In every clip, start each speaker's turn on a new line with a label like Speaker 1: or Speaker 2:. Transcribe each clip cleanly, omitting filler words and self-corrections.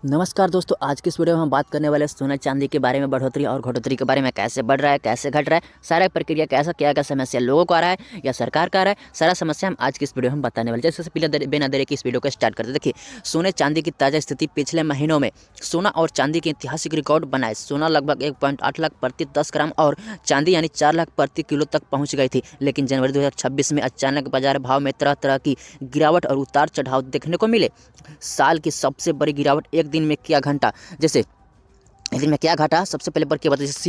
Speaker 1: नमस्कार दोस्तों, आज की इस वीडियो में हम बात करने वाले हैं सोना चांदी के बारे में, बढ़ोतरी और घटोतरी के बारे में। कैसे बढ़ रहा है, कैसे घट रहा है, सारा प्रक्रिया कैसा, क्या क्या समस्या लोगों को आ रहा है या सरकार का आ रहा है, सारा समस्या हम आज की इस वीडियो में बताने वाले। जैसे पहले बिना देरी की इस वीडियो को स्टार्ट करते। देखिए, सोने चांदी की ताज़ा स्थिति। पिछले महीनों में सोना और चांदी के ऐतिहासिक रिकॉर्ड बनाए। सोना लगभग 1.8 लाख प्रति 10 ग्राम और चांदी यानी 4 लाख प्रति किलो तक पहुँच गई थी। लेकिन जनवरी 2026 में अचानक बाजार भाव में तरह तरह की गिरावट और उतार चढ़ाव देखने को मिले। साल की सबसे बड़ी गिरावट एक दिन में क्या घंटा जैसे एक दिन में क्या घटा, सबसे पहले पर क्या बता, जैसे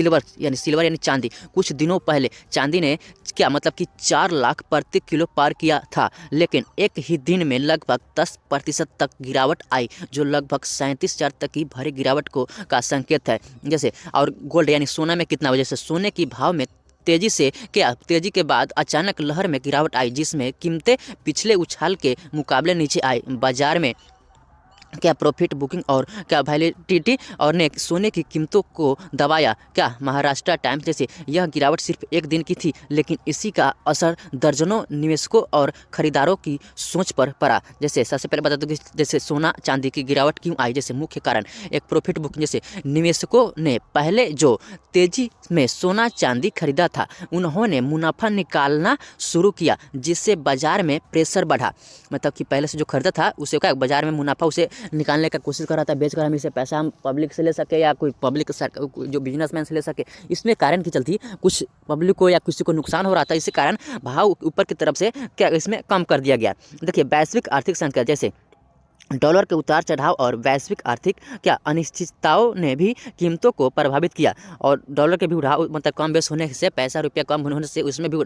Speaker 1: सिल्वर यानी चांदी। कुछ दिनों पहले चांदी ने क्या मतलब कि 4 लाख प्रति किलो पार किया था, लेकिन एक ही दिन में लगभग 10% तक गिरावट आई, जो लगभग 37,000 तक की भारी गिरावट का संकेत है। जैसे और गोल्ड यानी सोना में कितना वजह से सोने की भाव में तेजी के बाद अचानक लहर में गिरावट आई, जिसमें कीमतें पिछले उछाल के मुकाबले नीचे आई। बाजार में क्या प्रॉफिट बुकिंग और क्या वैलिडिटी और ने सोने की कीमतों को दबाया। क्या महाराष्ट्र टाइम्स जैसे यह गिरावट सिर्फ एक दिन की थी, लेकिन इसी का असर दर्जनों निवेशकों और खरीदारों की सोच पर पड़ा। जैसे सबसे पहले बता दूं कि जैसे सोना चांदी की गिरावट क्यों आई। जैसे मुख्य कारण एक प्रॉफिट बुकिंग। जैसे निवेशकों ने पहले जो तेजी में सोना चांदी खरीदा था, उन्होंने मुनाफा निकालना शुरू किया, जिससे बाजार में प्रेशर बढ़ा। मतलब कि पहले से जो खरीदा था उसे क्या बाजार में मुनाफा उसे निकालने का कोशिश कर रहा था, बेचकर हम इसे पैसा हम पब्लिक से ले सके या कोई पब्लिक जो बिजनेसमैन से ले सके। इसमें कारण की चलती कुछ पब्लिक को या किसी को नुकसान हो रहा था, इसी कारण भाव ऊपर की तरफ से क्या इसमें कम कर दिया गया। देखिए, वैश्विक आर्थिक संकट जैसे डॉलर के उतार चढ़ाव और वैश्विक आर्थिक क्या अनिश्चितताओं ने भी कीमतों को प्रभावित किया। और डॉलर के भी उठाव मतलब कम बेस होने से, पैसा रुपया कम होने से उसमें भी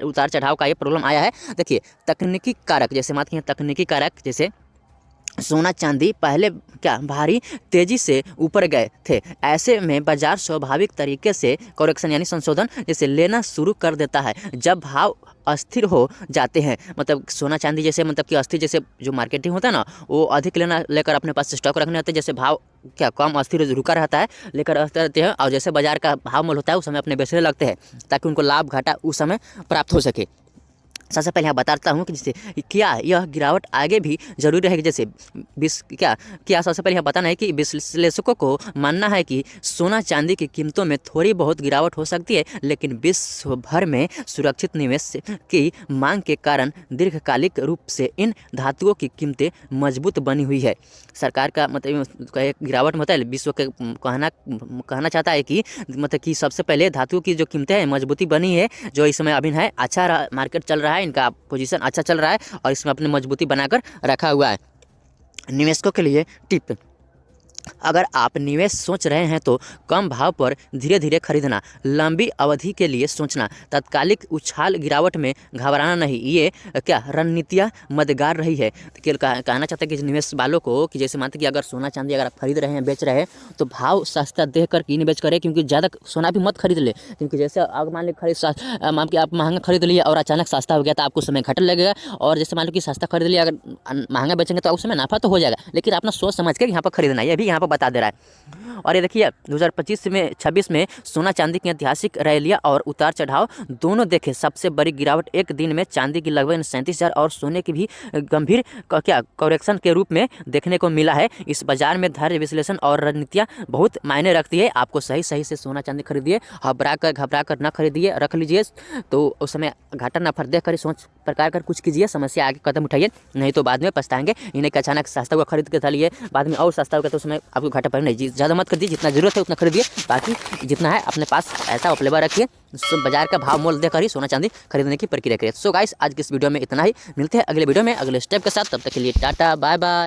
Speaker 1: उतार चढ़ाव का ये प्रॉब्लम आया है। देखिए, तकनीकी कारक जैसे बात की तकनीकी कारक जैसे सोना चांदी पहले क्या भारी तेजी से ऊपर गए थे। ऐसे में बाजार स्वाभाविक तरीके से करेक्शन यानी संशोधन जैसे लेना शुरू कर देता है जब भाव अस्थिर हो जाते हैं। मतलब सोना चांदी जैसे मतलब कि अस्थिर जैसे जो मार्केटिंग होता है ना, वो अधिक लेकर अपने पास स्टॉक रखने होते हैं। जैसे भाव क्या कम अस्थिर रुका रहता है, लेकर रहते हैं, और जैसे बाजार का भाव मोल होता है उस समय अपने बेचने लगते हैं, ताकि उनको लाभ घाटा उस समय प्राप्त हो सके। सबसे पहले यहाँ बताता हूँ कि जैसे क्या यह गिरावट आगे भी जरूरी रहेगी। जैसे क्या सबसे पहले यहाँ बताना है कि विश्लेषकों को मानना है कि सोना चांदी की कीमतों में थोड़ी बहुत गिरावट हो सकती है, लेकिन विश्व भर में सुरक्षित निवेश की मांग के कारण दीर्घकालिक रूप से इन धातुओं की कीमतें मजबूत बनी हुई है। सरकार का मतलब एक गिरावट में होता है, विश्व के कहना चाहता है कि मतलब कि सबसे पहले धातुओं की जो कीमतें हैं मजबूती बनी है, जो इस समय अभी है अच्छा मार्केट चल रहा है, इनका पोजीशन अच्छा चल रहा है और इसमें अपनी मजबूती बनाकर रखा हुआ है। निवेशकों के लिए टिप, अगर आप निवेश सोच रहे हैं तो कम भाव पर धीरे धीरे खरीदना, लंबी अवधि के लिए सोचना, तात्कालिक उछाल गिरावट में घबराना नहीं। ये क्या रणनीतियाँ मददगार रही है। कहना चाहते हैं कि निवेश वालों को कि जैसे मानते कि अगर सोना चांदी अगर आप खरीद रहे हैं, बेच रहे हैं, तो भाव सस्ता देख कर की निवेश करें, क्योंकि ज़्यादा सोना भी मत खरीद ले। क्योंकि जैसे अगर मान लीजिए आप महंगा खरीद लिए और अचानक सस्ता हो गया तो आपको समय घटने लगेगा। और जैसे मान लो कि सस्ता खरीद लिया, अगर महंगा बेचेंगे तो उस समय नफा तो हो जाएगा, लेकिन अपना सोच समझ कर यहाँ पर खरीदना, ये भी यहाँ पर बता दे रहा है। और ये देखिए 2025 में सोना चांदी की ऐतिहासिक रैलियां और उतार चढ़ाव दोनों देखे। सबसे बड़ी गिरावट एक दिन में चांदी की लगभग 37,000 और सोने की भी गंभीर करेक्शन के रूप में देखने को मिला है। इस बाजार में धैर्य, विश्लेषण और रणनीतियां बहुत मायने रखती है। आपको सही से सोना चांदी खरीदिए, घबरा कर न खरीदिए, रख लीजिए, तो उस समय घाटा नफा देख कर सोच प्रकार कर कुछ कीजिए, समस्या आगे कदम उठाइए, नहीं तो बाद में पछताएंगे। इन्हें कि अचानक सस्ता हुआ खरीद के लिए बाद में और सस्ता होगा तो उसमें आपको घाटा पड़े नहीं। ज़्यादा मत खरीदिए, जितना जरूरत है उतना खरीदिए, बाकी जितना है अपने पास ऐसा अवेलेबल रखिए। बाजार का भाव मोल देकर ही सोना चांदी खरीदने की प्रक्रिया करिए। सो गाइस, आज की इस वीडियो में इतना ही। मिलते हैं अगले वीडियो में अगले स्टेप के साथ, तब तक के लिए टाटा बाय बाय।